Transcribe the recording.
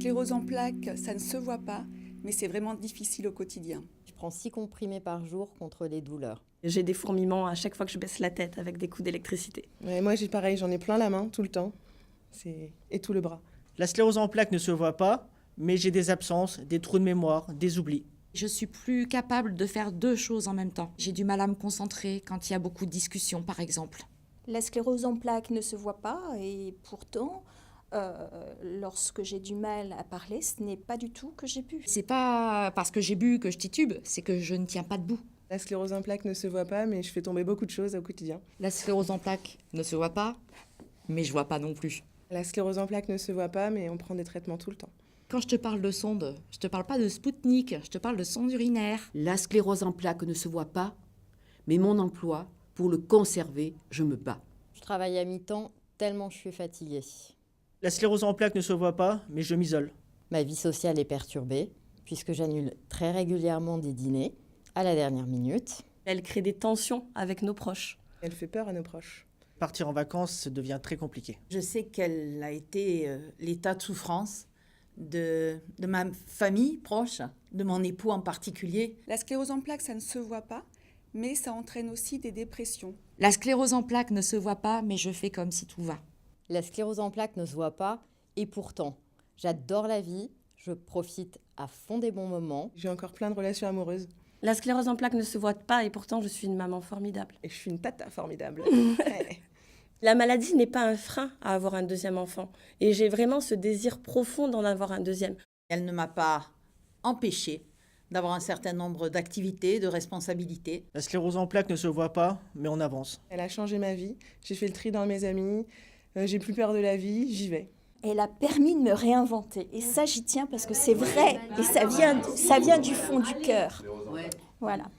sclérose en plaques, ça ne se voit pas, mais c'est vraiment difficile au quotidien. Je prends 6 comprimés par jour contre les douleurs. J'ai des fourmillements à chaque fois que je baisse la tête avec des coups d'électricité. Ouais, moi, j'ai pareil, j'en ai plein la main tout le temps. Et tout le bras. La sclérose en plaques ne se voit pas, mais j'ai des absences, des trous de mémoire, des oublis. Je suis plus capable de faire 2 choses en même temps. J'ai du mal à me concentrer quand il y a beaucoup de discussions, par exemple. La sclérose en plaques ne se voit pas et pourtant, lorsque j'ai du mal à parler, ce n'est pas du tout que j'ai bu. C'est pas parce que j'ai bu que je titube, c'est que je ne tiens pas debout. La sclérose en plaques ne se voit pas, mais je fais tomber beaucoup de choses au quotidien. La sclérose en plaques ne se voit pas, mais je vois pas non plus. La sclérose en plaques ne se voit pas, mais on prend des traitements tout le temps. Quand je te parle de sonde, je te parle pas de Spoutnik, je te parle de sonde urinaire. La sclérose en plaques ne se voit pas, mais mon emploi, pour le conserver, je me bats. Je travaille à mi-temps tellement je suis fatiguée. La sclérose en plaques ne se voit pas, mais je m'isole. Ma vie sociale est perturbée puisque j'annule très régulièrement des dîners à la dernière minute. Elle crée des tensions avec nos proches. Elle fait peur à nos proches. Partir en vacances, ça devient très compliqué. Je sais quel a été l'état de souffrance de ma famille proche, de mon époux en particulier. La sclérose en plaques, ça ne se voit pas, mais ça entraîne aussi des dépressions. La sclérose en plaques ne se voit pas, mais je fais comme si tout va. La sclérose en plaques ne se voit pas et pourtant, j'adore la vie, je profite à fond des bons moments. J'ai encore plein de relations amoureuses. La sclérose en plaques ne se voit pas et pourtant je suis une maman formidable. Et je suis une tata formidable. Ouais. La maladie n'est pas un frein à avoir un deuxième enfant. Et j'ai vraiment ce désir profond d'en avoir un deuxième. Elle ne m'a pas empêchée d'avoir un certain nombre d'activités, de responsabilités. La sclérose en plaques ne se voit pas, mais on avance. Elle a changé ma vie. J'ai fait le tri dans mes amis. J'ai plus peur de la vie. J'y vais. Elle a permis de me réinventer. Et ça, j'y tiens parce que c'est vrai. Et ça vient du fond du cœur. Voilà.